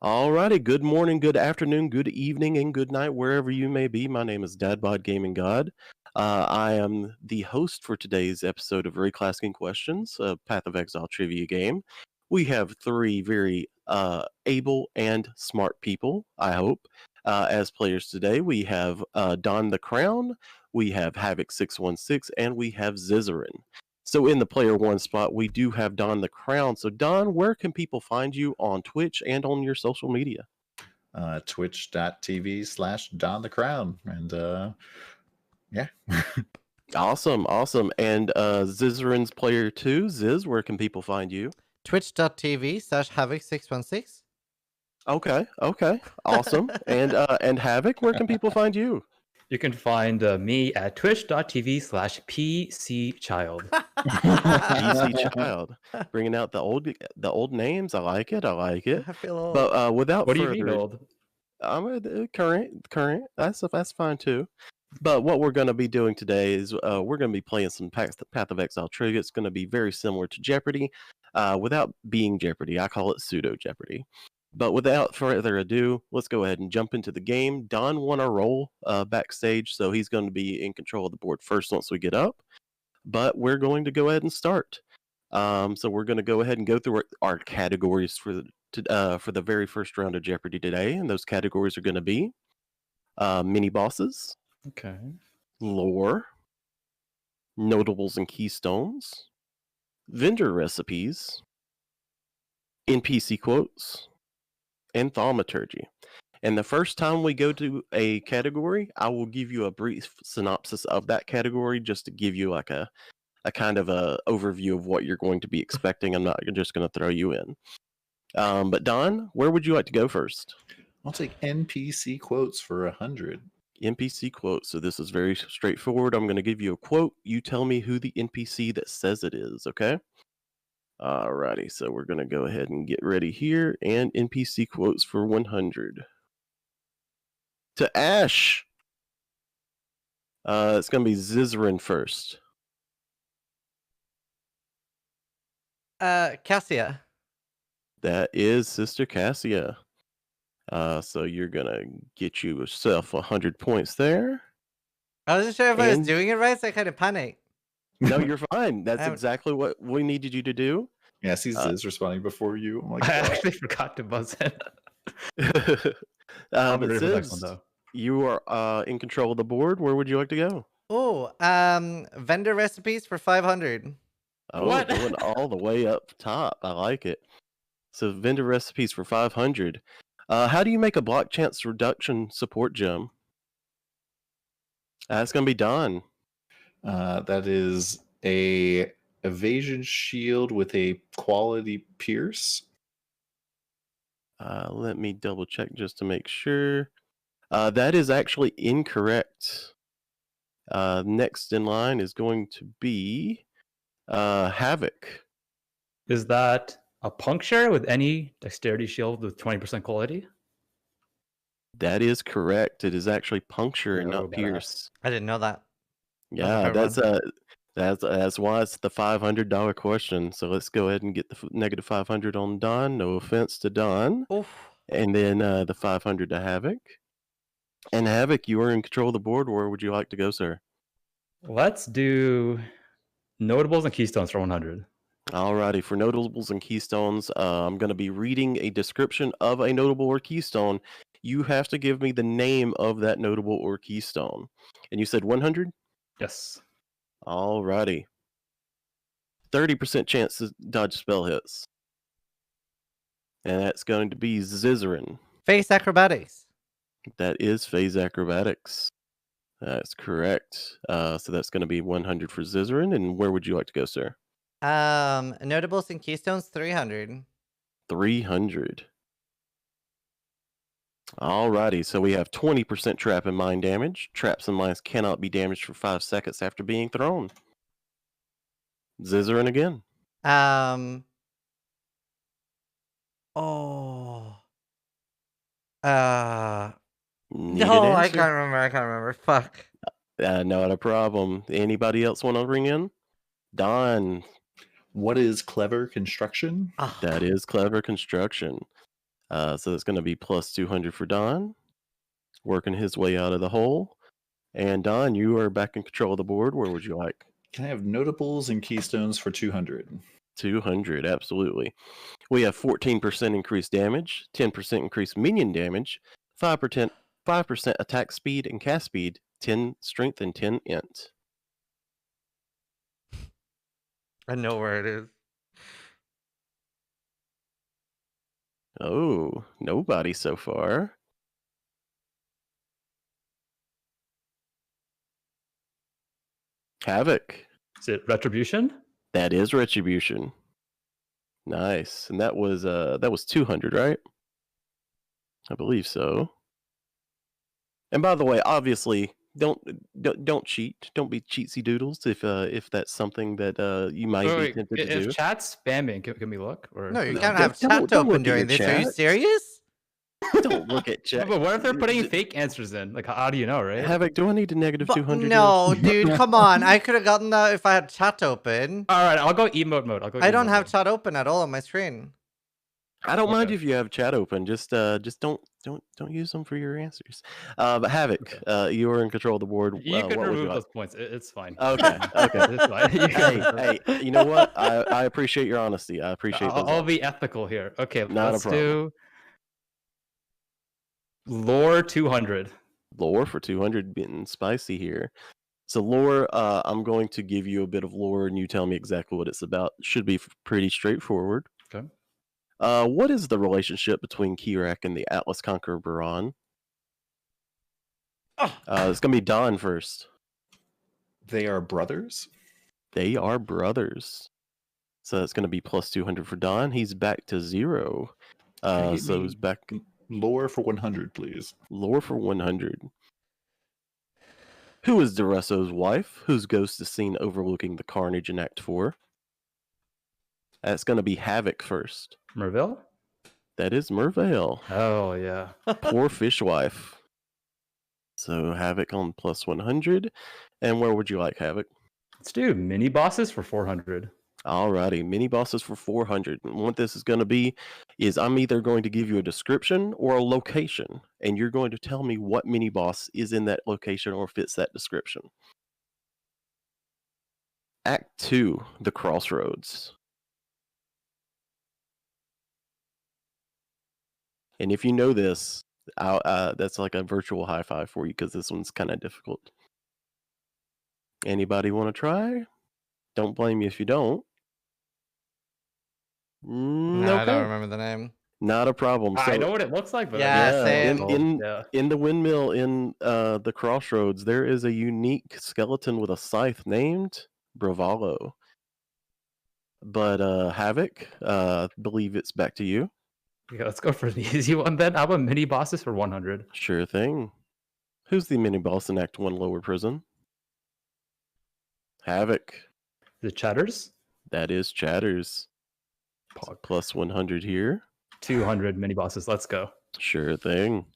Alrighty, good morning, good afternoon, good evening, and good night, wherever you may be. My name is DadBodGamingGod. I am the host for today's episode of Reclassing Questions, a Path of Exile trivia game. We have three very able and smart people, I hope, as players today. We have DonTheCrown, we have Havoc616, and we have Zizaran. So in the player one spot, we do have DonTheCrown. So Don, where can people find you on Twitch and on your social media? Twitch.tv/DonTheCrown. And yeah. Awesome. And Zizaran's player two, Ziz, where can people find you? Twitch.tv/Havoc616. Okay. Awesome. and Havoc, where can people find you? You can find me at twitch.tv/PCChild. PC Child. Bringing out the old names. I like it. I feel old. But without What do further you mean old? I'm current. That's fine too. But what we're going to be doing today is we're going to be playing some Path of Exile trivia. It's going to be very similar to Jeopardy, without being Jeopardy. I call it pseudo Jeopardy. But without further ado, let's go ahead and jump into the game. Don won a role backstage, so he's going to be in control of the board first once we get up. But we're going to go ahead and start. So we're going to go ahead and go through our categories for the very first round of Jeopardy today, and those categories are going to be mini bosses, Okay. lore, notables and keystones, vendor recipes, NPC quotes, and thaumaturgy. And the first time we go to a category, I will give you a brief synopsis of that category just to give you like a kind of a overview of what you're going to be expecting. I'm not just going to throw you in. But Don, where would you like to go first? I'll take NPC quotes for 100. NPC quote. So this is very straightforward. I'm going to give you a quote. You tell me who the NPC that says it is, okay? Alrighty, so we're going to go ahead and get ready here. And NPC quotes for 100. To Ash! It's going to be Zizaran first. Cassia. That is Sister Cassia. So you're going to get yourself 100 points there. I wasn't sure if I was doing it right, so I kind of panicked. No, you're fine. That's exactly what we needed you to do. Yeah, see Ziz responding before you. I'm like, I actually forgot to buzz in. But Ziz, you are in control of the board. Where would you like to go? Oh, vendor recipes for 500. Oh, What? Going all the way up top. I like it. So vendor recipes for 500. How do you make a block chance reduction support gem? That's going to be Don. that is a evasion shield with a quality pierce. Let me double check just to make sure. That is actually incorrect. Next in line is going to be Havoc. Is that a puncture with any dexterity shield with 20% quality? That is correct. It is actually puncture and Oh, not badass. pierce. I didn't know that. Yeah, that's why it's the $500 question. So let's go ahead and get the negative 500 on Don. No offense to Don. Oof. And then the 500 to Havoc. And Havoc, you are in control of the board. Where would you like to go, sir? Let's do notables and keystones for 100. Alrighty, for notables and keystones, I'm going to be reading a description of a notable or keystone. You have to give me the name of that notable or keystone. And you said 100? Yes. Alrighty. 30% chance to dodge spell hits. And that's going to be Zizaran. Face acrobatics. That is phase acrobatics. That's correct. So that's going to be 100 for Zizaran. And where would you like to go, sir? Notables and keystones 300. 300. Alrighty, so we have 20% trap and mine damage. Traps and mines cannot be damaged for 5 seconds after being thrown. Zizaran again. Oh. Need No, an I answer? can't remember. Fuck. Not a problem. Anybody else want to ring in? Don. What is clever construction? Ah. That is clever construction. So it's going to be plus 200 for Don, working his way out of the hole. And Don, you are back in control of the board. Where would you like? Can I have notables and keystones for 200? 200, absolutely. We have 14% increased damage, 10% increased minion damage, 5% attack speed and cast speed, 10 strength and 10 int. I know where it is. Oh, nobody so far. Havoc. Is it Retribution? That is Retribution. Nice. And that was 200, right? I believe so. And by the way, obviously, don't cheat. Don't be cheatsy doodles if that's something that you might be tempted to do. If chat's spamming, can we look? Or No, you No, can't have don't chat open look at during your this. Are you chat. serious? Don't look at No, chat. but what if they're putting fake answers in? Like, how do you know, right? Havoc, do I need a negative But 200? no, dude, come on. I could have gotten that if I had chat open. All right, I'll go emote mode. I don't have chat open at all on my screen. I don't mind Okay. if you have chat open. Just don't use them for your answers. But Havoc, you are in control of the board. You can what would remove like? those points. It's fine. Okay, okay. It's fine. You can- Hey, you know what? I appreciate your honesty. I appreciate those. I'll be ethical here. Okay, Not a let's problem. do lore 200. Lore for 200, getting spicy here. So lore, I'm going to give you a bit of lore, and you tell me exactly what it's about. Should be pretty straightforward. Okay. What is the relationship between Kirac and the Atlas Conqueror Baran? It's gonna be Don first. They are brothers. They are brothers. So that's gonna be plus 200 for Don. He's back to 0. Can you give So me he's back. Lore for 100, please. Lore for 100. Who is Duresso's wife, whose ghost is seen overlooking the carnage in Act 4? That's going to be Havoc first. Merville? That is Mervale. Oh, yeah. Poor fishwife. So Havoc on plus 100. And where would you like Havoc? Let's do mini bosses for 400. Alrighty, mini bosses for 400. And what this is going to be is I'm either going to give you a description or a location, and you're going to tell me what mini boss is in that location or fits that description. Act 2, the Crossroads. And if you know this, that's like a virtual high five for you because this one's kind of difficult. Anybody want to try? Don't blame me if you don't. No, I Okay. don't remember the name. Not a problem. I So, know what it looks like, but Yeah, same. in the windmill in the Crossroads, there is a unique skeleton with a scythe named Bravalo. But Havoc, believe it's back to you. Yeah, let's go for the easy one then. How about mini bosses for 100? Sure thing. Who's the mini boss in Act 1 Lower Prison? Havoc. The chatters? That is Chatters. Plus 100 here. 200 mini bosses. Let's go. Sure thing.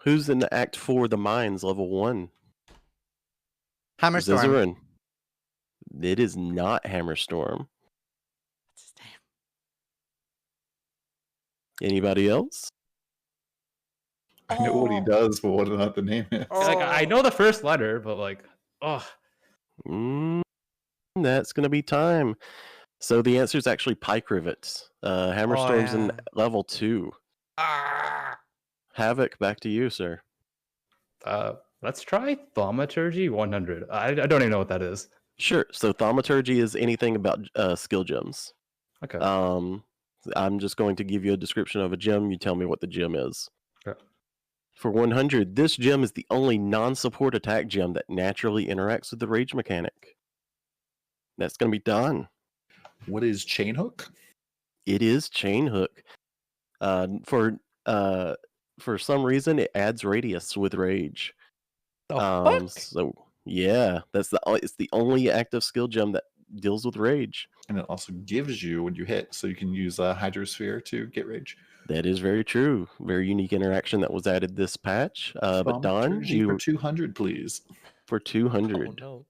Who's in the Act 4 The Mines Level 1? Hammerstorm. Zizaran. It is not Hammerstorm. What's his name? Anybody else? I know what he does, but what not the name is. Like, I know the first letter, but like, oh, That's going to be time. So the answer is actually Pike Rivets. Hammerstorm's in level 2. Havoc, back to you, sir. let's try Thaumaturgy 100. I don't even know what that is. Sure. So Thaumaturgy is anything about skill gems. Okay. I'm just going to give you a description of a gem. You tell me what the gem is. Okay. For 100, this gem is the only non-support attack gem that naturally interacts with the rage mechanic. That's going to be done. What is Chain Hook? It is Chain Hook. For some reason, it adds radius with rage. Fuck? So yeah, it's the only active skill gem that deals with rage. And it also gives you when you hit, so you can use Hydrosphere to get rage. That is very true. Very unique interaction that was added this patch. But Don, you for 200, please. for 200. Oh, no.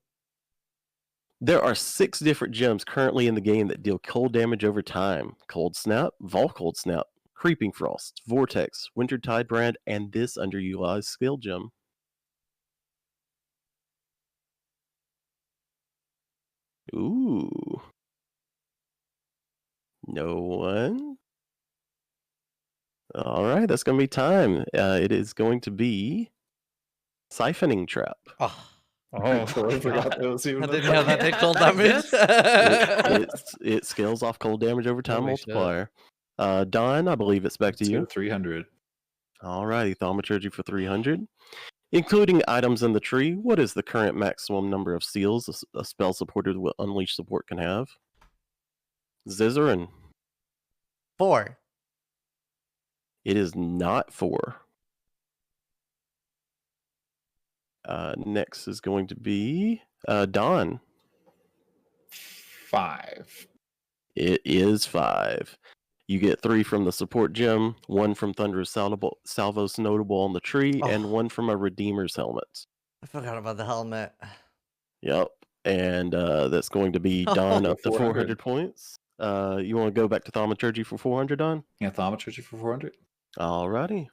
There are 6 different gems currently in the game that deal cold damage over time. Cold Snap, Vol Cold Snap, Creeping Frost, Vortex, Wintertide Brand, and this underutilized skill gem. Ooh. No one? All right, that's going to be time. It is going to be Siphoning Trap. Oh, I totally forgot that was even I a didn't know that Yeah, did cold that damage. It scales off cold damage over time Holy shit. multiplier. Don, I believe it's back to Let's go you. 300. All righty, Thaumaturgy for 300. Including items in the tree, what is the current maximum number of seals a spell supported with Unleash support can have? Zizaran. 4. It is not 4. Next is going to be Don. 5. It is 5. You get 3 from the support gem, 1 from Thunderous Salvos Notable on the tree, and 1 from a Redeemer's Helmet. I forgot about the helmet. Yep. And that's going to be Don up to 400 points. You want to go back to Thaumaturgy for 400, Don? Yeah, Thaumaturgy for 400. Alrighty.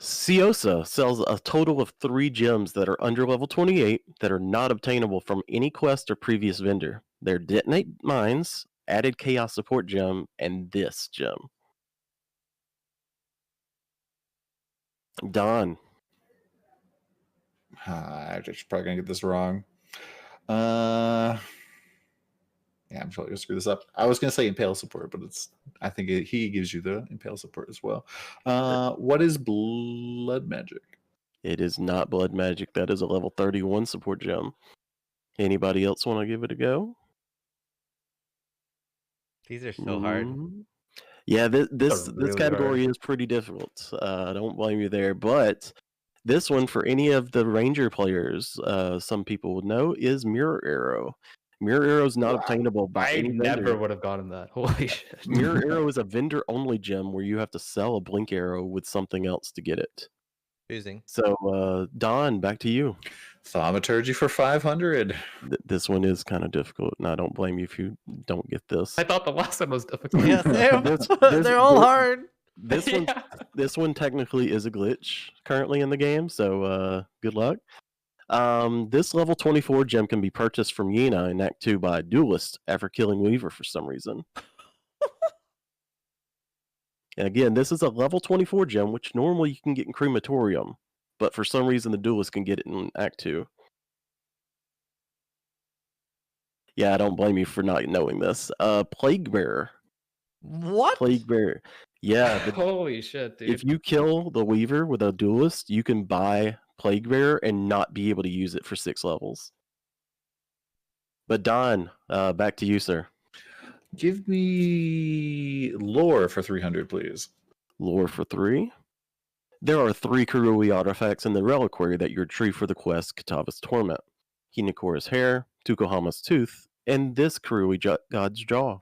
Ciosa sells a total of 3 gems that are under level 28 that are not obtainable from any quest or previous vendor. They're Detonate Mines, Added Chaos Support Gem, and this gem. Don. I'm just probably going to get this wrong. Yeah, I'm probably going to screw this up. I was going to say Impale Support, but I think he gives you the Impale Support as well. What is Blood Magic? It is not Blood Magic. That is a level 31 support gem. Anybody else want to give it a go? These are so hard. Yeah, this really category hard. is pretty difficult. I don't blame you there, but this one for any of the Ranger players, some people would know, is Mirror Arrow. Mirror Arrow is not Wow. obtainable by I any never vendor. would have gotten that. Holy shit. Mirror Arrow is a vendor-only gem where you have to sell a Blink Arrow with something else to get it. Choosing. So, Don, back to you. Thaumaturgy for 500. This one is kind of difficult, and I don't blame you if you don't get this. I thought the last one was difficult. Yeah, same. This- They're all this- hard. This one, Yeah. this one technically is a glitch currently in the game, so good luck. This level 24 gem can be purchased from Yeena in Act 2 by a duelist after killing Weaver for some reason. And again, this is a level 24 gem, which normally you can get in Crematorium, but for some reason the duelist can get it in Act 2. Yeah, I don't blame you for not knowing this. Plague Bearer. What? Plague Bearer. Yeah, Holy shit, dude. if you kill the Weaver with a duelist, you can buy Plague Bearer and not be able to use it for 6 levels. But Don, back to you, sir. Give me Lore for 300, please. Lore for 3. There are 3 Kurui artifacts in the reliquary that you retrieve for the quest Kitava's Torment. Hinakora's Hair, Tukohama's Tooth, and this Kurui God's Jaw.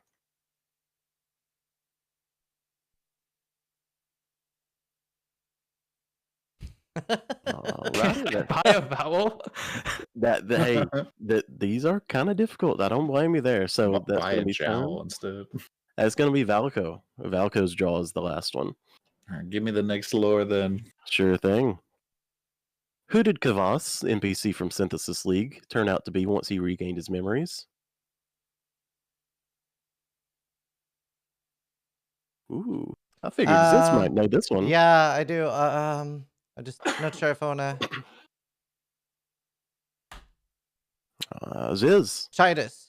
Alright, Buy a vowel? hey, these are kind of difficult. I don't blame you there. So I'll that's buy going a to be jowl fun. instead. That's going to be Valco. Valco's Jaw is the last one. All right, give me the next lore then. Sure thing. Who did Kavas, NPC from Synthesis League, turn out to be once he regained his memories? Ooh, I figured Ziz might know this one. Yeah, I do. I'm just not sure if I wanna. Ziz. Chidus.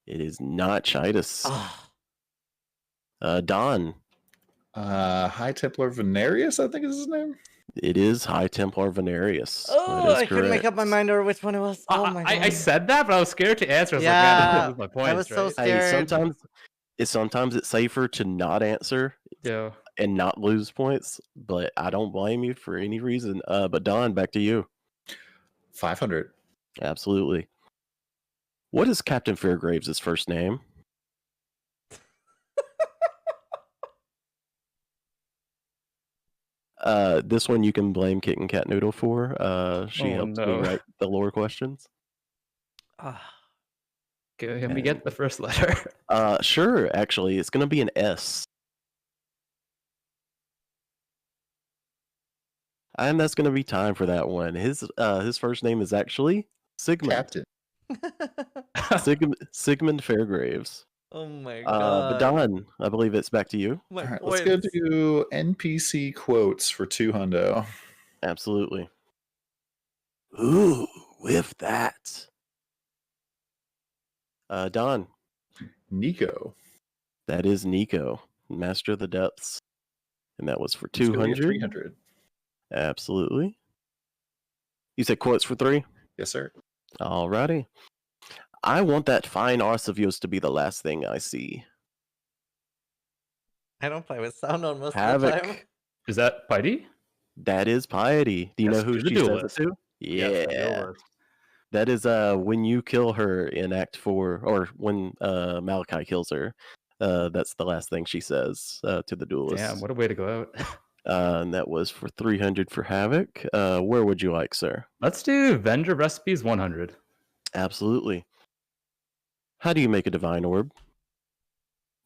It is not Chidus. Oh, Don. High Templar Venarius, I think is his name. It is High Templar Venarius. I couldn't make up my mind over which one it was. Oh my god. I said that, but I was scared to answer. I was Yeah, like, man, this is my point. I was so right? scared. Hey, sometimes it's safer to not answer Yeah. and not lose points, but I don't blame you for any reason. But Don, back to you. 500. Absolutely. What is Captain Fairgraves' first name? This one you can blame Kit and Cat Noodle for. She helps me write the lore questions. Can we get the first letter? Sure, actually. It's going to be an S. And that's going to be time for that one. His first name is actually Sigmund. Captain. Sigmund Fairgraves. Oh my But god. Don, I believe it's back to you. My All right, let's go points. to NPC quotes for 200. Absolutely. Ooh, with that. Don, Nico. that is Nico, Master of the Depths. And that was for Let's go get 200. 300. Absolutely. You said quotes for 3? Yes, sir. Alrighty. I want that fine arse of yours to be the last thing I see. I don't play with sound on most of the time. Havoc. Is that Piety? That is Piety. Do you Yes, know who to the she says it duelist. to? Yes, the Yeah. duelist. That is when you kill her in Act 4, or when Malachi kills her. That's the last thing she says to the duelist. Damn, what a way to go out. And that was for 300 for Havoc. Where would you like, sir? Let's do vendor recipes 100. Absolutely. How do you make a divine orb?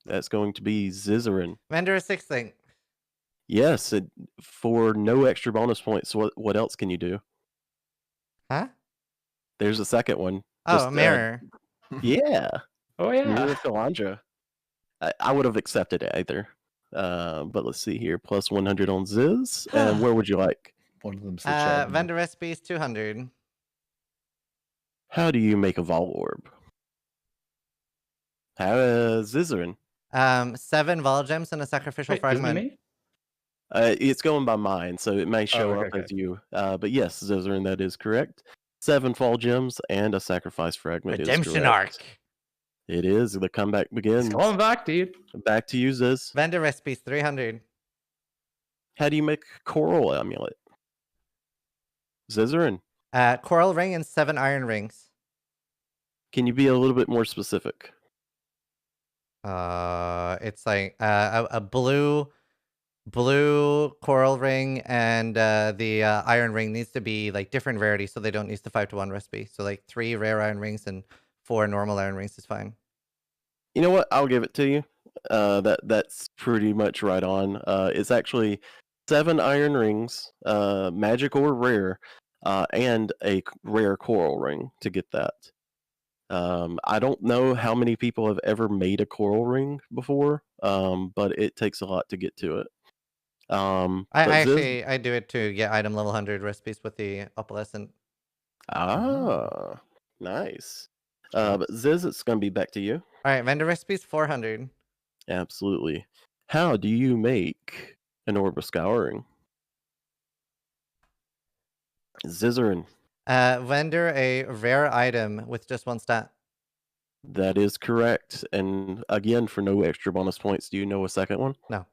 That's going to be Zizaran. Vendor 6 thing. Yes, for no extra bonus points. What else can you do? Huh? There's a second one. Oh, Just, a mirror. Yeah. Oh, Mirror yeah. of Kalandra. I would have accepted it either. But let's see here. Plus 100 on Ziz. And where would you like? One of them's the Chad. Vendor recipes 200. How do you make a Vol Orb? Zizaran. 7 vol gems and a sacrificial Wait, isn't it fragment. me? It's going by mine, so it may show okay, up okay. as you. But yes, Zizaran, that is correct. 7 fall gems and a sacrifice fragment is Redemption correct. arc. It is. The comeback begins. It's going back, dude. Back to you, Ziz. Vendor recipes 300. How do you make a coral amulet? Zizaran, Coral ring and 7 iron rings. can you be a little bit more specific? It's like a blue coral ring, and the iron ring needs to be like different rarity, so they don't use the 5-to-1 recipe. So like 3 rare iron rings and 4 normal iron rings is fine. You know what? I'll give it to you. That's pretty much right on. It's actually 7 iron rings, magic or rare, and a rare coral ring to get that. I don't know how many people have ever made a coral ring before, but it takes a lot to get to it. I do it to get item level 100 recipes with the opalescent. Nice. But Ziz, it's going to be back to you. All right, vendor recipes 400. Absolutely. How do you make an orb of scouring? Zizaran. Vendor a rare item with just 1 stat. That is correct. And again, for no extra bonus points, do you know a second one? No.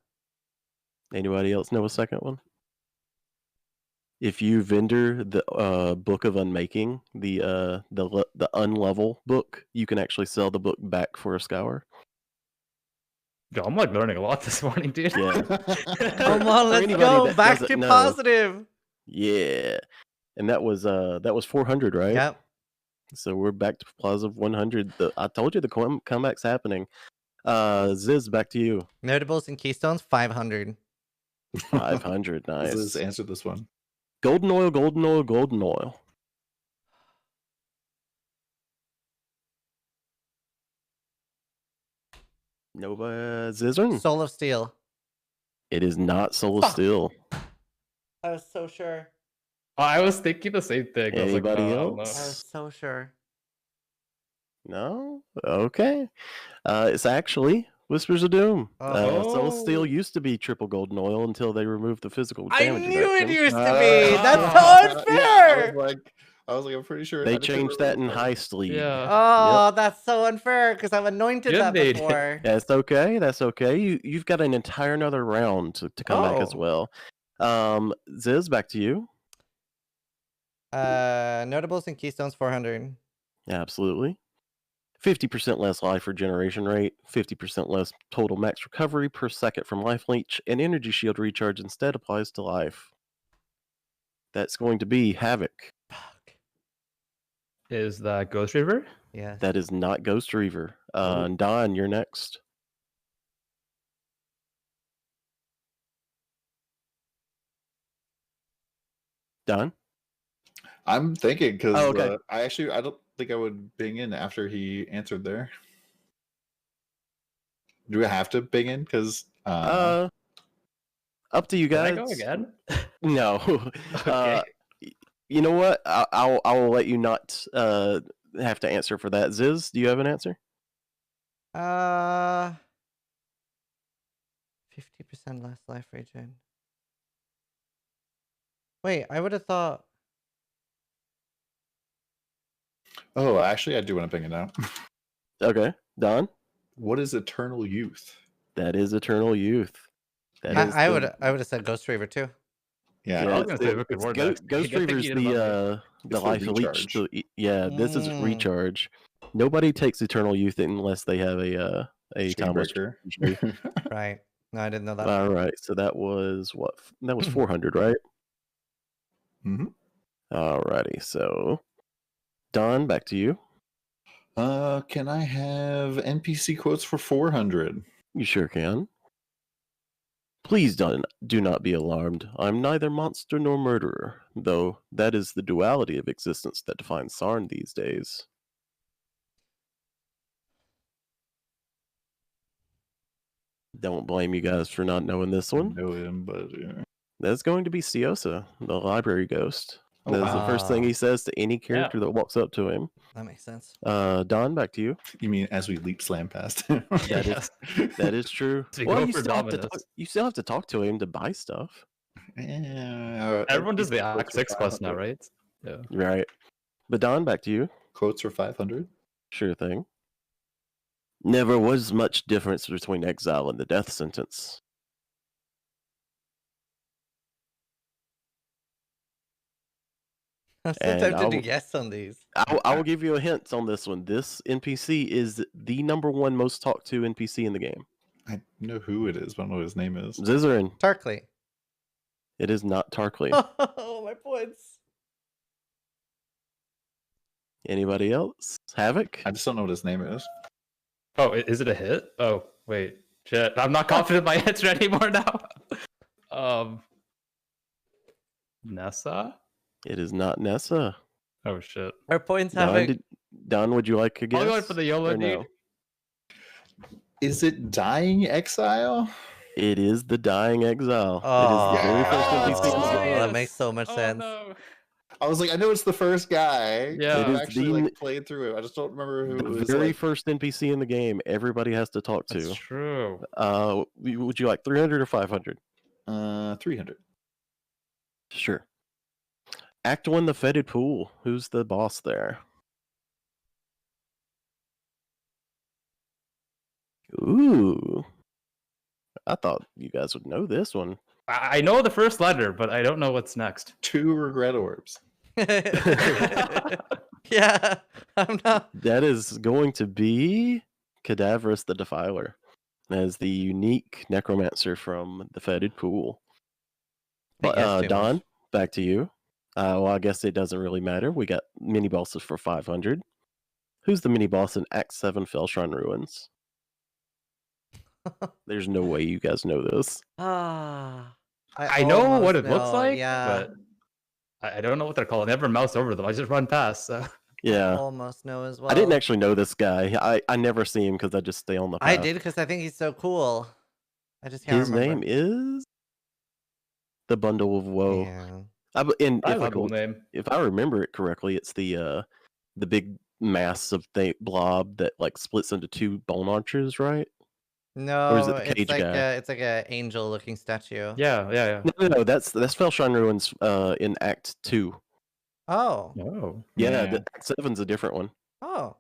Anybody else know a second one? If you vendor the Book of Unmaking, the unlevel book, you can actually sell the book back for a scour. Yo, I'm like learning a lot this morning, dude. Yeah. Come on, let's anybody go that back doesn't to know. positive. Yeah. And that was 400, right? Yep. So we're back to positive 100. I told you the comeback's happening. Ziz, back to you. Notables and keystones 500. 500, nice. Let's answer this one. Golden oil, golden oil, golden oil. Nova Zizaran? Soul of Steel. It is not Soul of Steel. I was so sure. I was thinking the same thing. I was like, Anybody no, I don't I else? know. was so sure. No? Okay. It's actually Whispers of Doom. Soul of Steel Oh. used to be triple golden oil until they removed the physical I damage knew it reduction. used to be. That's so unfair. I was like, I'm pretty sure. it They had a triple changed that in golden. Heist League. Yeah. Oh, that's so unfair because I've anointed Good that made. before. That's okay. That's okay. You've got an entire another round to come back as Oh. well. Ziz, back to you. Notables and keystones 400. Absolutely. 50% less life regeneration rate, 50% less total max recovery per second from life leech, and energy shield recharge instead applies to life. That's going to be Havoc. Fuck. Is that Ghost River? Yes. That is not Ghost Reaver. Don, you're next. Don? I'm thinking because Oh, okay. I don't think I would bing in after he answered there. Do I have to bing in? Because Up to you Can I guys. go again? No. Okay. You know what? I will let you not have to answer for that. Ziz, do you have an answer? 50% less life regen. Wait, I would have thought. oh, actually, I do want to bing it now. Okay. Don? What is Eternal Youth? That is Eternal Youth. That is I would have said Ghost Reaver too. Yeah, I was it's gonna say Wicked War next. Ghost Good thing Reaver's you didn't the It's the life leech. recharge. Yeah, this is Mm. recharge. Nobody takes Eternal Youth unless they have a timeless Chainbreaker. injury. Right. No, I didn't know that. All right, so that was what? That was 400, right? Mm-hmm. All righty, so Don, back to you. Can I have NPC quotes for 400? You sure can. Please do not be alarmed. I'm neither monster nor murderer, though that is the duality of existence that defines Sarn these days. Don't blame you guys for not knowing this I one. know him, but yeah. That's going to be Siosa, the library ghost. Oh, That's the wow. first thing he says to any character that walks up to him. That makes sense. Don, back to you. You mean as we leap slam past him? That is true. So you Well, go you for still, have to Dominus. you still have to talk to him to buy stuff. Yeah, Everyone does the NPC Act quotes 6 for quest now, 500. right? Yeah. Right. But Don, back to you. Quotes for 500. Sure thing. Never was much difference between exile and the death sentence. I'm so And tempted to I'll- guess on these. I will give you a hint on this one. This NPC is the number one most talked to NPC in the game. I know who it is, but I don't know what his name is. Zizaran. Tarkley. It is not Tarkley. Oh, my points. Anybody else? Havoc? I just don't know what his name is. Oh, is it a hit? Oh, wait. Shit. I'm not confident in my answer anymore now. Nessa? It is not Nessa. Oh, shit. Our points have Don, would you like a guess? I'll go for the YOLO, or no? dude. Is it Dying Exile? It is the Dying Exile. Oh, It is the very first NPC in the game. that makes so much sense. No. I was like, I know it's the first guy. Yeah. I've It is actually the- played through it. I just don't remember who it The was. very Like, first NPC in the game. Everybody has to talk That's to. true. Would you like 300 or 500? 300. Sure. Act 1, the Fetid Pool. Who's the boss there? Ooh. I thought you guys would know this one. I know the first letter, but I don't know what's next. 2 regret orbs. Yeah, I'm not. That is going to be Cadaverous the Defiler. As the unique necromancer from the Fetid Pool. I guessed too Don, much. back to you. Well, I guess it doesn't really matter. We got mini bosses for 500. Who's the mini boss in Act 7 Fellshrine Ruins? There's no way you guys know this. Ah, I know what almost it looks know, like, yeah. but I don't know what they're called. I never mouse over them. I just run past. So. Yeah. Almost know as well. I didn't actually know this guy. I never see him because I just stay on the path. I did because I think he's so cool. I just can't His remember. name is the Bundle of Woe. Yeah. And That's a cool name. if I remember it correctly, it's the big mass of blob that like splits into 2 bone archers, right? No, is it the cage it's like guy? it's like a angel looking statue. Yeah. No, that's Fellshrine Ruins in Act 2. Oh. Oh. Yeah, Yeah. Act 7's a different one. Oh.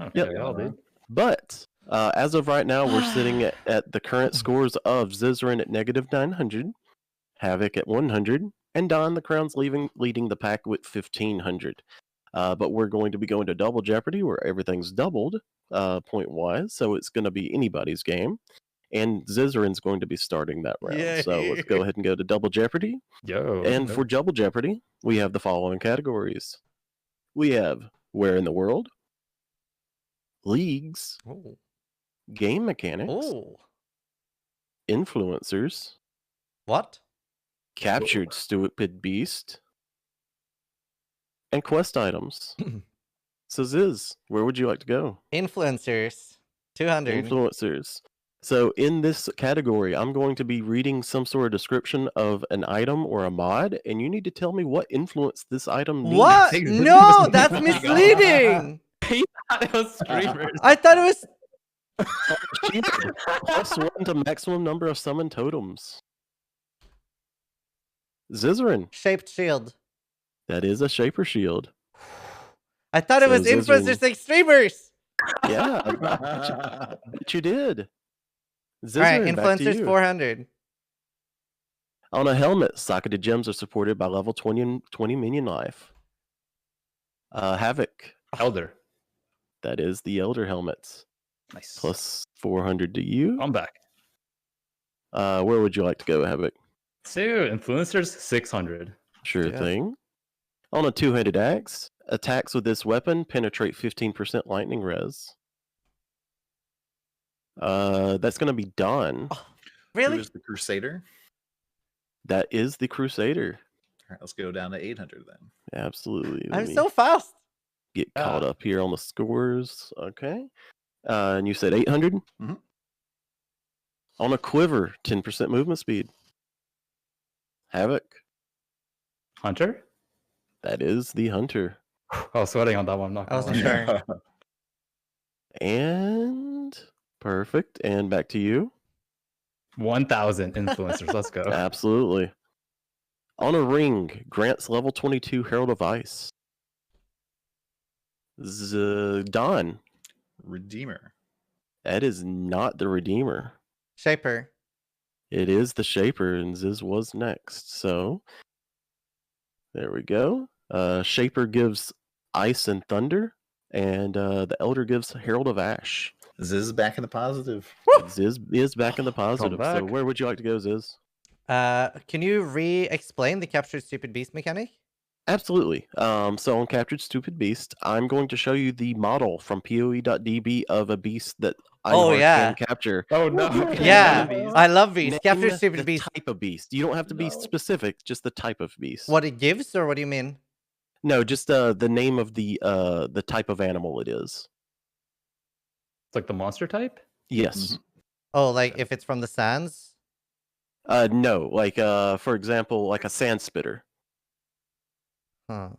Okay, Yep. well, dude. But as of right now, we're sitting at the current scores of Zizaran at -900, Havoc at 100, and DonTheCrown's leading the pack with 1500. But we're going to be going to Double Jeopardy, where everything's doubled point-wise, so it's going to be anybody's game. And Zizaran's going to be starting that round. So let's go ahead and go to Double Jeopardy. Yo. And no. for Double Jeopardy, we have the following categories. We have Where in the World, Leagues, Oh. Game Mechanics, Oh. Influencers, What? Captured Stupid Beast, and quest items. So Ziz, where would you like to go? Influencers, 200. Influencers. So in this category, I'm going to be reading some sort of description of an item or a mod, and you need to tell me what influence this item needs. What? Take- No, that's misleading. It was streamers. I thought it was. +1 to maximum number of summoned totems. Zizaran. Shaped shield. That is a Shaper Shield. I thought it So was Zizaran- influencers like streamers. Yeah, but you did. Zizaran, All right, back to influencers you. 400. On a helmet, socketed gems are supported by level 20 minion life. Havoc. Elder. That is the Elder helmets. Nice. Plus 400 to you. I'm back. Where would you like to go, Havoc? So influencers 600. Sure Yeah. thing. On a two-handed axe, attacks with this weapon penetrate 15% lightning res. That's going to be Don. Really? Who's the Crusader? That is the Crusader. All right, let's go down to 800 then. Absolutely. Let I'm me so fast. get caught up here on the scores. Okay. And you said 800? Mhm. On a quiver, 10% movement speed. Havoc. Hunter? That is the Hunter. I was sweating on that one. I'm not I gonna wasn't lie. sure. And perfect. And back to you. 1,000 influencers. Let's go. Absolutely. On a ring, grants level 22 Herald of Ice. Don. Redeemer. That is not the Redeemer. Shaper. It is the Shaper, and Ziz was next. So there we go. Shaper gives Ice and Thunder, and the Elder gives Herald of Ash. Ziz is back in the positive. Ziz is back in the positive. So back. where would you like to go, Ziz? Can you re-explain the captured stupid beast mechanic? Absolutely. So on Captured Stupid Beast, I'm going to show you the model from PoE.db of a beast that I yeah. can capture. Oh no. Yeah, These. I love beast. Name Captured the stupid beast. type of beast. You don't have to be No. specific, just the type of beast. What it gives, or what do you mean? No, just the name of the type of animal it is. It's like the monster type? Yes. Oh, like if it's from the sands? No, like for example, like a sand spitter. Huh.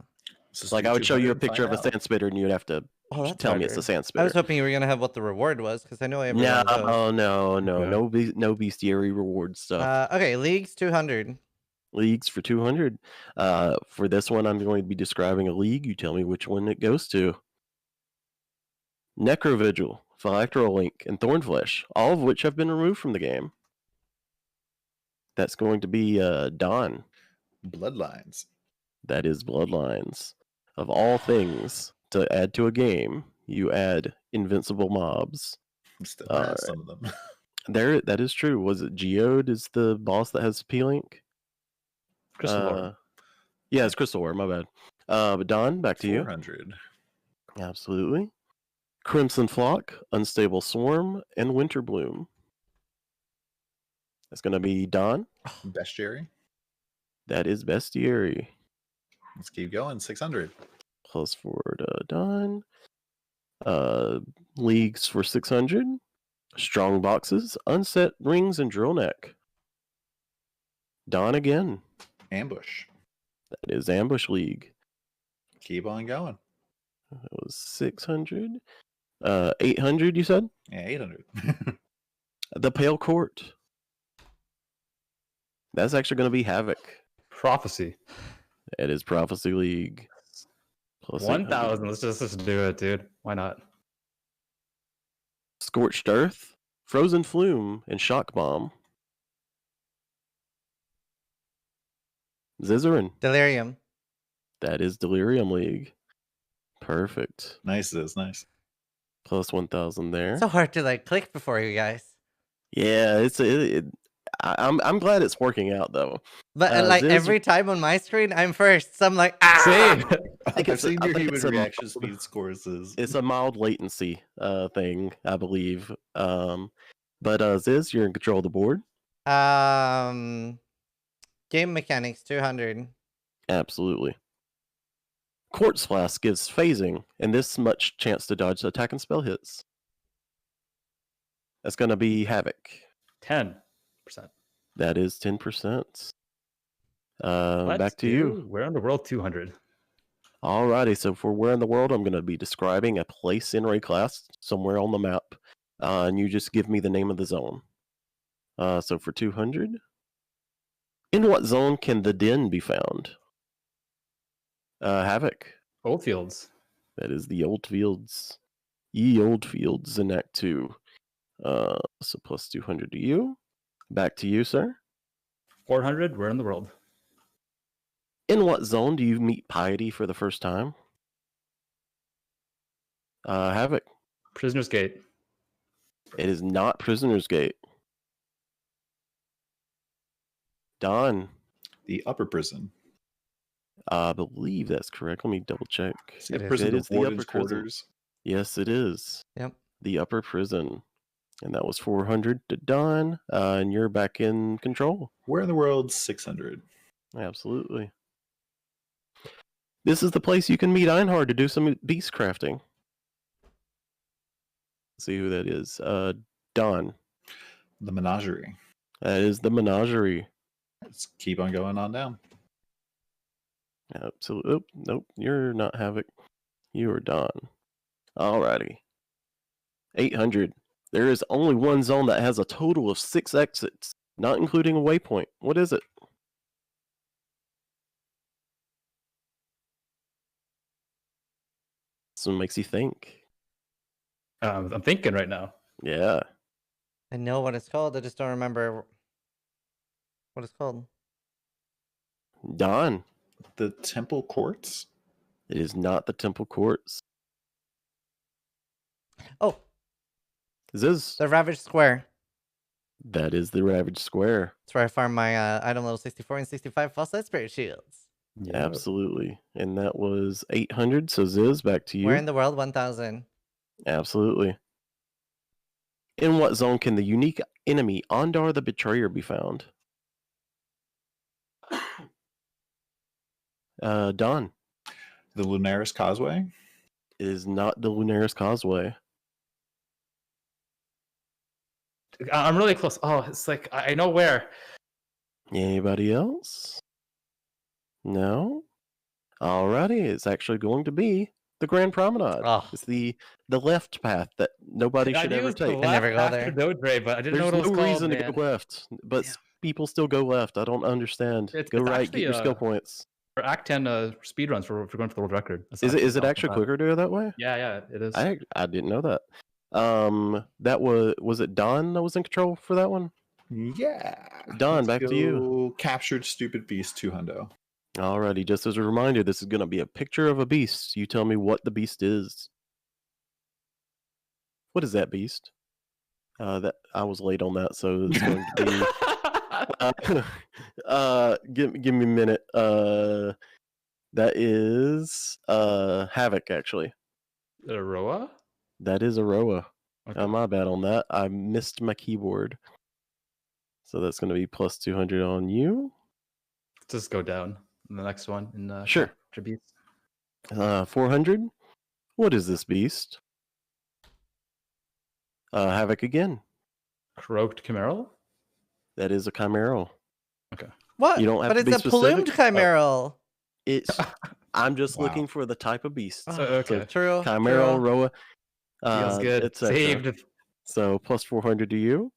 Just Like do I would show you a 200 and picture of find a out. sand spitter, and you'd have to Oh, that's tell me it's a harder. sand I spitter. was hoping you were gonna have what the reward was, because I know every No, one of those. no, Okay. no bestiary reward stuff. Okay, leagues 200. Leagues for 200. For this one, I'm going to be describing a league. You tell me which one it goes to. Necrovigil, Phylacteral Link, and Thornflesh, all of which have been removed from the game. That's going to be Don. Bloodlines. That is Bloodlines. Of all things to add to a game, you add invincible mobs. Still All have right. some of them. There, that is true. Was it Geode is the boss that has P-Link? Crystal Lord. Yeah, it's Crystal War, my bad. But Don, back to you. 400. Absolutely. Crimson Flock, Unstable Swarm, and Winter Bloom. That's going to be Don. Bestiary. That is Bestiary. Let's keep going. 600. Plus 4 to Don. Leagues for 600. Strong Boxes, Unset Rings, and Drill Neck. Don again. Ambush. That is Ambush League. Keep on going. That was 600. 800, you said? Yeah, 800. The Pale Court. That's actually going to be Havoc. Prophecy. It is Prophecy League. Plus 1,000. Let's just do it, dude. Why not? Scorched Earth, Frozen Flume, and Shockbomb. Zizaran. Delirium. That is Delirium League. Perfect. Nice, Ziz. Nice. Plus 1,000 there. So hard to like click before you guys. Yeah, I'm glad it's working out though. But like Ziz- every time on my screen, I'm first. So I'm like, ah. Same. think I've it's seen I your think human it's a reaction mild- speed scores. It's a mild latency thing, I believe. But Ziz, you're in control of the board. Game mechanics 200. Absolutely. Quartz Flask gives phasing, and this much chance to dodge attack and spell hits. That's going to be Havoc. 10%. That is 10%. Let's Back to you. Where in the world 200? Alrighty, so for Where in the World, I'm going to be describing a place in Ray class somewhere on the map, and you just give me the name of the zone. So for 200, in what zone can the Den be found? Havoc. Oldfields. That is the Old Fields. Ye Old Fields in Act 2. So plus 200 to you. Back to you, sir. 400. Where in the world? In what zone do you meet Piety for the first time? Havoc. Prisoner's Gate. It is not Prisoner's Gate. Don. The upper prison. I believe that's correct. Let me double check. See, It is. prison It is of the warden's upper prison. quarters. Yes, it is. Yep. The upper prison. And that was 400 to Don. And you're back in control. Where in the world 600? Absolutely. This is the place you can meet Einhard to do some beast crafting. Let's see who that is. Don. The menagerie. That is the menagerie. Let's keep on going on down. Absolutely. Oh, nope, you're not Havoc. You are Don. Alrighty. 800. There is only one zone that has a total of 6 exits, not including a waypoint. What is it? This one makes you think. I'm thinking right now. Yeah. I know what it's called. I just don't remember what it's called. Don. The temple courts? It is not the Temple Courts. Oh, Ziz. the Ravaged Square. That is the Ravaged Square. That's where I farm my item level 64 and 65 False Spirit Shields. Absolutely. And that was 800. So Ziz, back to you. Where in the world 1000? Absolutely. In what zone can the unique enemy Ondar the Betrayer be found? Don. The Lunaris Causeway? It is not the Lunaris Causeway. I'm really close. Oh, it's like I know where. Anybody else? No? Alrighty, it's actually going to be the Grand Promenade. Oh. It's the left path that nobody should ever take. I never go there. Dodre, but I didn't There's know what it no was called, reason to man. go left, but people still go left. I don't understand. It's go right, actually, get your skill points. For Act 10 speedruns for going for the world record. That's Is it off actually the bat. quicker to go that way? Yeah, it is. I didn't know that. That was it Don that was in control for that one? Yeah. Don, Let's back to you. go Captured Stupid Beast 200. Alrighty, just as a reminder, this is going to be a picture of a beast. You tell me what the beast is. What is that beast? That I was late on that, so it's going to be. Give me a minute. That is Havoc, actually. Aroa? That is Aroa. Okay. My bad on that. I missed my keyboard. So that's going to be plus 200 on you. Just go down in the next one. In Sure. Tributes. 400. What is this beast? Havoc again. Croaked Chimeral? That is a chimeral. What? You don't have but to it's be a specific? plumed chimeral. It's. I'm just Wow. looking for the type of beast. Oh, okay. True. Chimeral, true. Roa. Feels good. etc. Saved. So plus 400 to you.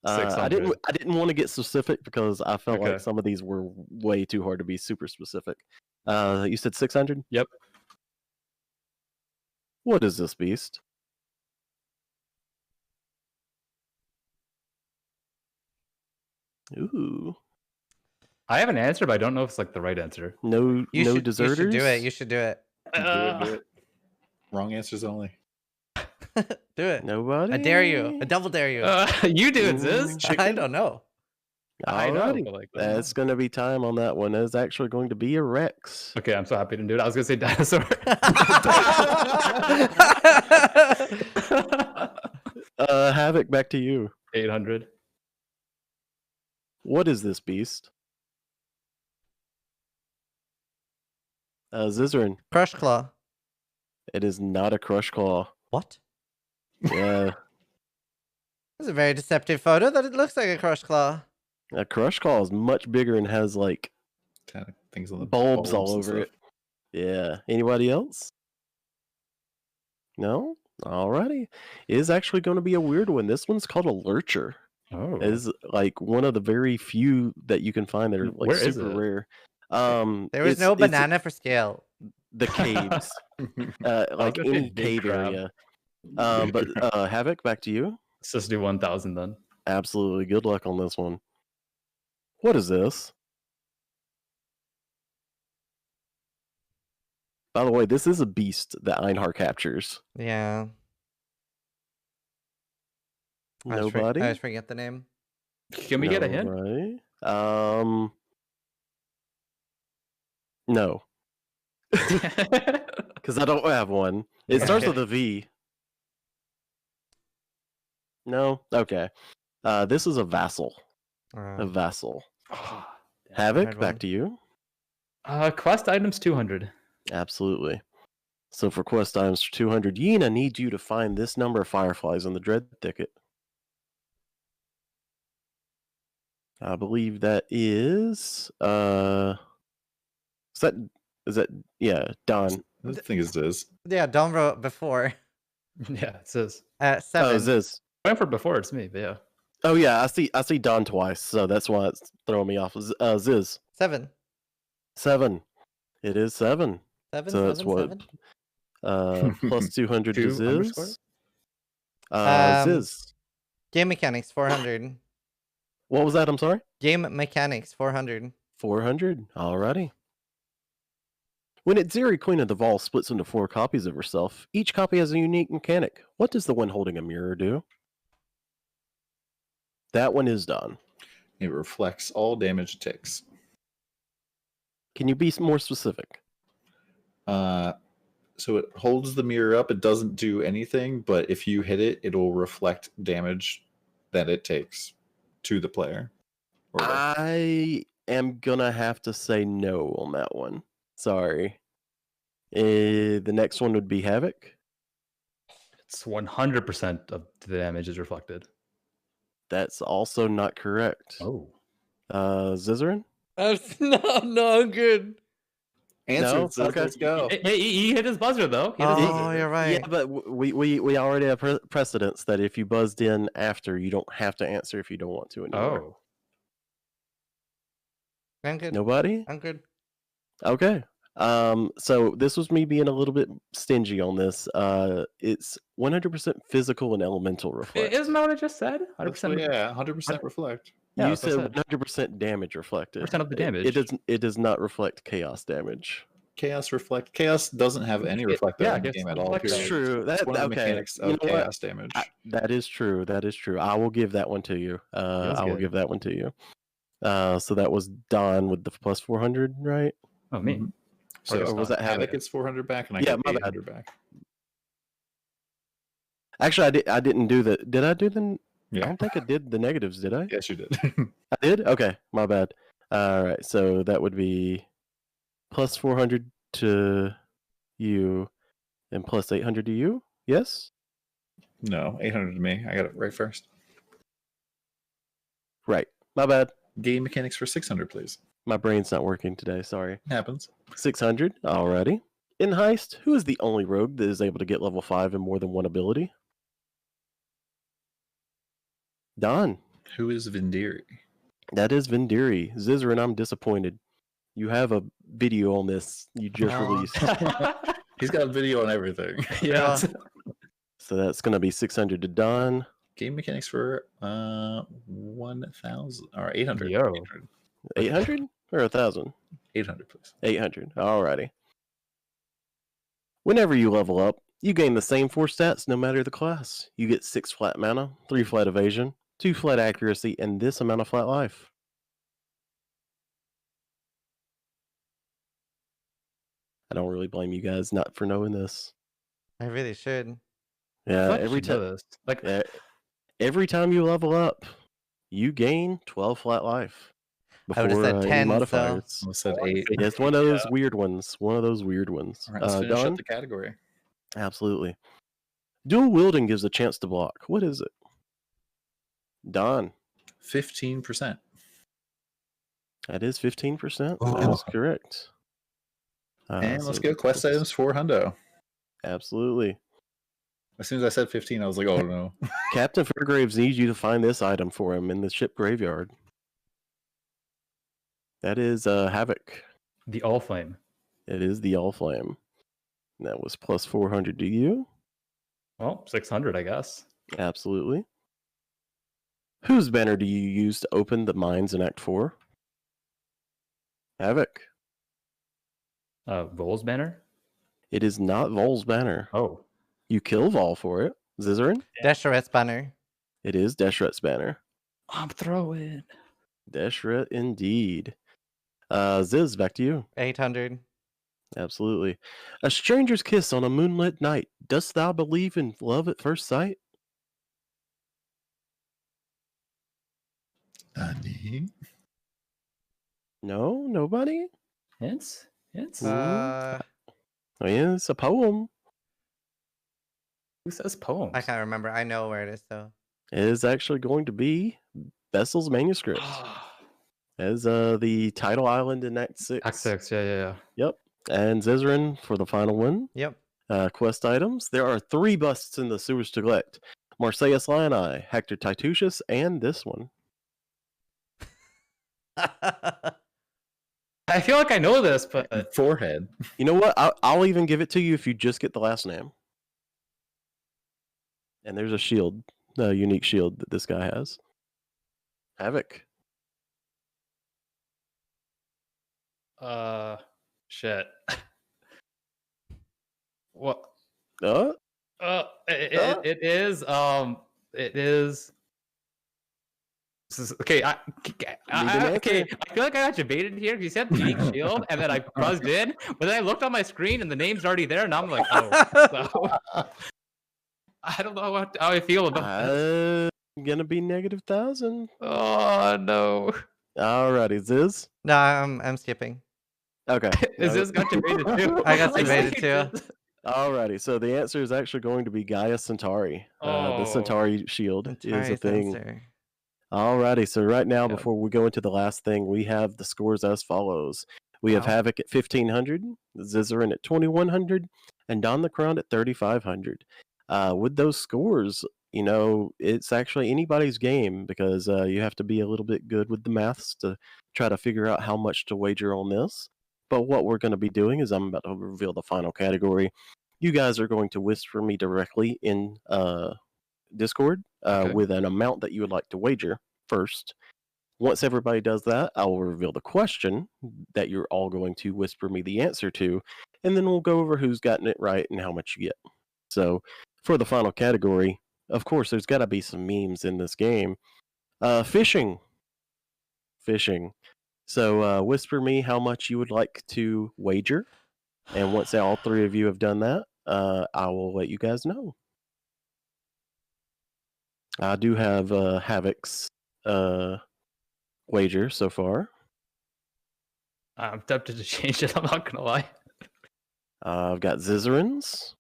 I 600. didn't want to get specific because I felt Okay. like some of these were way too hard to be super specific. You said 600? Yep. What is this beast? Ooh. I have an answer, but I don't know if it's like the right answer. No You no should, deserters? You should do it. You should do it. Do it. Wrong answers only. Do it. Nobody? I dare you. I double dare you. You do it, Ziz. I don't know. I know. Alrighty. But like, That's going to be time on that one. It's actually going to be a Rex. okay, I'm so happy to do it. I was gonna say dinosaur. Havoc, back to you. 800. What is this beast? Zizaran. Crush Claw. It is not a Crush Claw. What? Yeah. This is a very deceptive photo that it looks like a Crush Claw. A Crush Claw is much bigger and has like Kind of things on the bulbs all and over stuff. it. Yeah. Anybody else? No? Alrighty. It is actually going to be a weird one. This one's called a Lurcher. Oh. It is like one of the very few that you can find that are like Where is super it? rare. There was no banana for scale. The caves. Like gonna say in big cave crab. area. But Havoc, back to you. Let's just do 1,000 then. Absolutely. Good luck on this one. What is this? By the way, this is a beast that Einhar captures. Yeah. I Nobody? always forget the name. Can we get a hint? Right. No. Because I don't have one. It starts with a V. No? Okay. This is a vassal. A vassal. Havoc, hard back one. to you. Quest items 200. Absolutely. So for quest items for 200, Yeena needs you to find this number of fireflies in the Dread Thicket. I believe that is yeah, Don. I think it is. Yeah, Don wrote before. Yeah, it says. 7. Oh, is this? I went for before, it's me, but yeah. Oh yeah, I see Don twice, so that's why it's throwing me off. Ziz. 7. 7. It is 7. 7. So that's 7, what 7? plus 200 to 2 underscore? Ziz. Ziz. Game mechanics 400. What was that? I'm sorry? Game mechanics 400. 400. Alrighty. When Itziri, Queen of the Vault, splits into 4 copies of herself, each copy has a unique mechanic. What does the one holding a mirror do? That one is done. It reflects all damage it takes. Can you be more specific? So it holds the mirror up. It doesn't do anything, but if you hit it, it'll reflect damage that it takes to the player. Or I am gonna have to say no on that one. Sorry. The next one would be Havoc. It's 100% of the damage is reflected. That's also not correct. Oh. Zizaran? No, good. answer. No? It says, Okay. Let's go. Hey, he hit his buzzer though. He hit his Oh, buzzer. you're right. Yeah, but we already have precedence that if you buzzed in after, you don't have to answer if you don't want to anymore. Oh. I'm good. Nobody? I'm good. Okay. So this was me being a little bit stingy on this. It's 100% physical and elemental reflect. Isn't that what I just said? 100%. Yeah, 100% reflect. Yeah, You that's what I said 100% damage reflected. 100% of the damage. It does not reflect chaos damage. Chaos reflect. Chaos doesn't have any reflect yeah, in the I guess game at all. reflect- It's period. true. It's one of the okay. mechanics You of know what? chaos damage. That is true. That is true. I will give that one to you. I will good. give that one to you. So that was Don with the plus 400, right? Oh, me. Mhm. So Or was that Havoc Havoc? gets 400 back, and I Yeah, get my bad. 800 back. Actually, I didn't do the. Did I do the? I Yeah. don't think I did the negatives. Did I? Yes, you did. I did. Okay, my bad. All right, so that would be plus 400 to you, and plus 800 to you. Yes. No, 800 to me. I got it right first. Right. My bad. Game mechanics for 600, please. My brain's not working today. Sorry. Happens. 600. Alrighty. In Heist, who is the only rogue that is able to get level 5 in more than one ability? Don. Who is Vindiri? That is Vindiri. Zizaran, I'm disappointed. You have a video on this you just Oh. released. He's got a video on everything. Yeah. So that's going to be 600 to Don. Game mechanics for 1,000 or 800. Yo. 800 or 1,000? 800, please. 800. Alrighty. Whenever you level up, you gain the same 4 stats no matter the class. You get 6 flat mana, 3 flat evasion, 2 flat accuracy, and this amount of flat life. I don't really blame you guys not for knowing this. I really should. Yeah, What? every You know time this. Like, every time you level up, you gain 12 flat life. I would have said any 10. So modifiers. I said 8. Yeah, it's one of those weird ones. One of those weird ones. All right, let's finish Don? up the category. Absolutely. Dual wielding gives a chance to block. What is it? Don. 15%. That is 15%. Oh. That is correct. And let's so go quest items for Hundo. Absolutely. As soon as I said 15, I was like, oh no. Captain Fairgraves needs you to find this item for him in the ship graveyard. That is Havoc. The All Flame. It is the All Flame. That was plus 400 to you. Well, 600, I guess. Absolutely. Whose banner do you use to open the mines in Act 4? Havoc. Vol's banner? It is not Vol's banner. Oh. You kill Vol for it. Zizaran? Desheret's banner. It is Deshret's banner. I'm throwing. Deshret indeed. Ziz, back to you. 800. Absolutely. A stranger's kiss on a moonlit night. Dost thou believe in love at first sight? No, nobody? Hints? Hints? Uh, Oh, yeah, it's a poem. Who says poems? I can't remember. I know where it is though. It is actually going to be Bessel's manuscript as the title island in Act 6. Act 6, yeah. Yep. And Zizaran for the final one. Yep. Quest items. There are 3 busts in the sewers to collect. Marseilles Lionii, Hector Titusius, and this one. I feel like I know this, but Forehead. You know what? I'll even give it to you if you just get the last name. And there's a shield, a unique shield that this guy has. Havoc. shit. What? Uh? It is. This is okay. Okay. I feel like I got debated here because you said the unique shield, and then I buzzed in, but then I looked on my screen and the name's already there, and I'm like, oh. So, I don't know how I feel about this. Gonna be -1,000. Oh no. Alrighty, Ziz. No, I'm skipping. Okay. Is this got debated too? I got debated too. Alrighty, so the answer is actually going to be Gaia Centauri. The Centauri shield is a thing. Answer. Alrighty, so right now, Yep. before we go into the last thing, we have the scores as follows. We have Wow. Havoc at 1,500, Zizaran at 2,100, and DonTheCrown at 3,500. With those scores, you know, it's actually anybody's game because you have to be a little bit good with the maths to try to figure out how much to wager on this. But what we're going to be doing is I'm about to reveal the final category. You guys are going to whisper me directly in Discord Okay. with an amount that you would like to wager first. Once everybody does that, I will reveal the question that you're all going to whisper me the answer to, and then we'll go over who's gotten it right and how much you get. So for the final category, of course, there's got to be some memes in this game. Fishing. So whisper me how much you would like to wager, and once all 3 of you have done that, I will let you guys know. I do have Havoc's wager so far. I'm tempted to change it. I'm not gonna lie. I've got Zizaran's.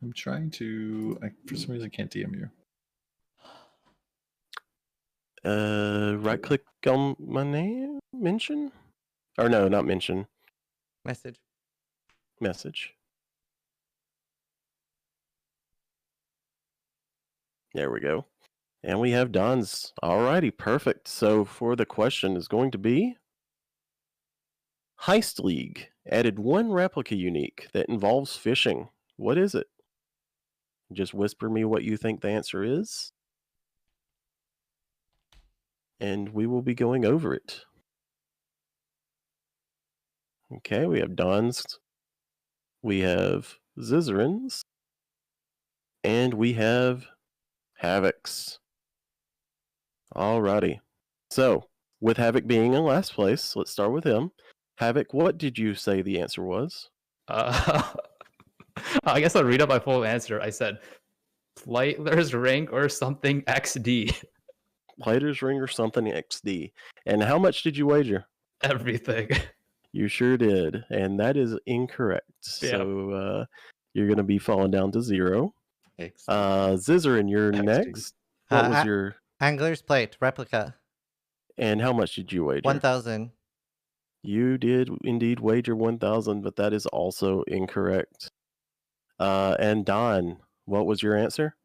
I'm trying to. For some reason, I can't DM you. Right click on my name, mention? Or no, not mention. Message. Message. There we go. And we have Don's. Alrighty, perfect. So for the question is going to be Heist League added 1 replica unique that involves fishing. What is it? Just whisper me what you think the answer is, and we will be going over it. Okay, we have Don's, we have Zizaran's, and we have Havoc's. Alrighty. So, with Havoc being in last place, let's start with him. Havoc, what did you say the answer was? I guess I'll read out my full answer. I said Flightler's rank or something XD. Player's Ring or something XD. And how much did you wager? Everything. You sure did, and that is incorrect. Yeah. So you're going to be falling down to 0. Zizaran, you're XD. next. What was Uh, your Angler's Plate Replica and how much did you wager? 1,000. You did indeed wager 1,000, but that is also incorrect. And Don, what was your answer?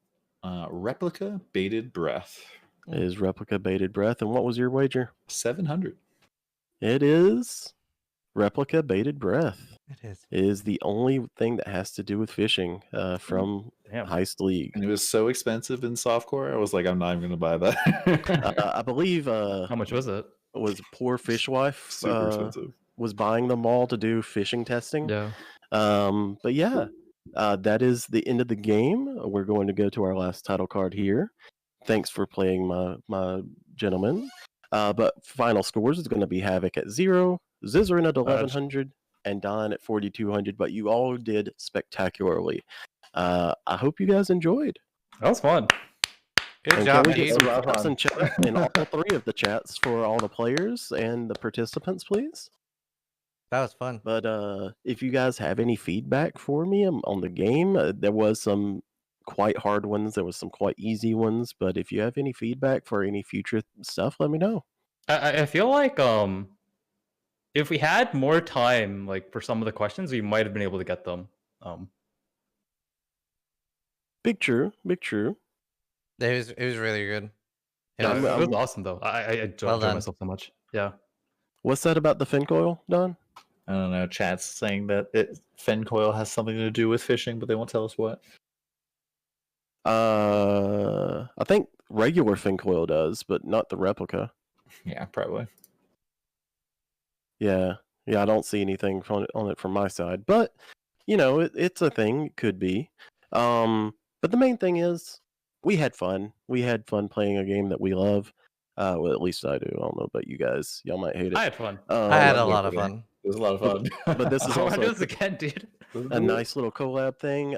Replica Bated Breath. It is Replica Bated Breath, and what was your wager? 700. It is Replica Bated Breath. It is. It is the only thing that has to do with fishing from Damn. Heist League. And it was so expensive in softcore. I was like, I'm not even going to buy that. I believe How much was it? was Poor Fishwife Super expensive. was buying them all to do fishing testing. Yeah. But yeah, that is the end of the game. We're going to go to our last title card here. Thanks for playing, my gentlemen. But final scores is going to be Havoc at 0, Zizaran at 1,100, and Don at 4,200. But you all did spectacularly. I hope you guys enjoyed. That was fun. Good And job, can we get Pete. some Well chats done. in chat in all 3 of the chats for all the players and the participants, please? That was fun. But if you guys have any feedback for me on the game, there was some quite hard ones. There was some quite easy ones. But if you have any feedback for any future stuff, let me know. I feel like if we had more time, like for some of the questions, we might have been able to get them. Big true, big true. It was really good. Yeah, I'm- it was I'm- awesome though. I enjoyed Well done. myself so much. Yeah. What's that about the fin coil, Don? I don't know. Chat's saying that fin coil has something to do with fishing, but they won't tell us what. I think regular fin coil does, but not the replica. Yeah, probably. Yeah, I don't see anything on it from my side, but you know, it's a thing. It could be. But the main thing is, we had fun. We had fun playing a game that we love. Well, at least I do. I don't know about you guys. Y'all might hate it. I had fun. I had a yeah, lot of yeah. fun. It was a lot of fun. But this is I want to do also this again, dude. a nice little collab thing.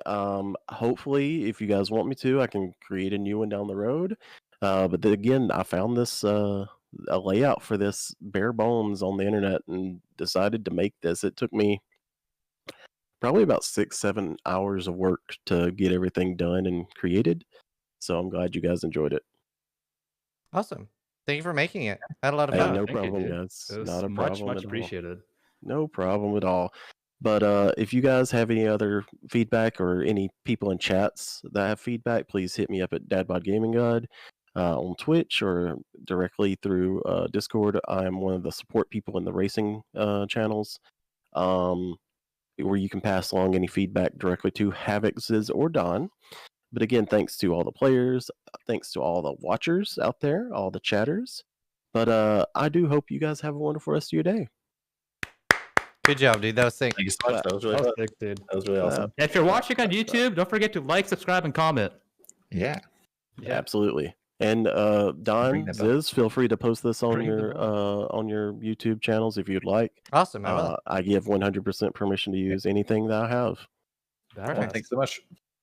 Hopefully, if you guys want me to, I can create a new one down the road. But then again, I found this a layout for this bare bones on the internet and decided to make this. It took me probably about 6-7 hours of work to get everything done and created. So I'm glad you guys enjoyed it. Awesome. Thank you for making it. I had a lot of Hey, fun. no Thank you, problem, dude. guys. It was Not a much problem at all. appreciated. No problem at all. But if you guys have any other feedback or any people in chats that have feedback, please hit me up at DadBodGamingGod on Twitch or directly through Discord. I am one of the support people in the racing channels, where you can pass along any feedback directly to Havoc, Ziz, or Don. But again, thanks to all the players, thanks to all the watchers out there, all the chatters. But I do hope you guys have a wonderful rest of your day. Good job, dude. That was sick. Thank you so much. That was really That was fun. sick, dude. That was really awesome. If you're watching on YouTube, don't forget to like, subscribe, and comment. Yeah. Yeah. Absolutely. And Bring Don, that back. Ziz, feel free to post this on Bring the on your YouTube channels if you'd like. Awesome. I will. I give 100% permission to use anything that I have. Badass. Yeah, thanks so much.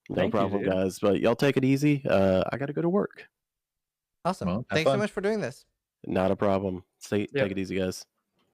No Thank you, problem, dude. guys. But y'all take it easy. I got to go to work. Awesome. well, have Thanks so fun. much for doing this. Not a problem. Yeah. Take it easy, guys.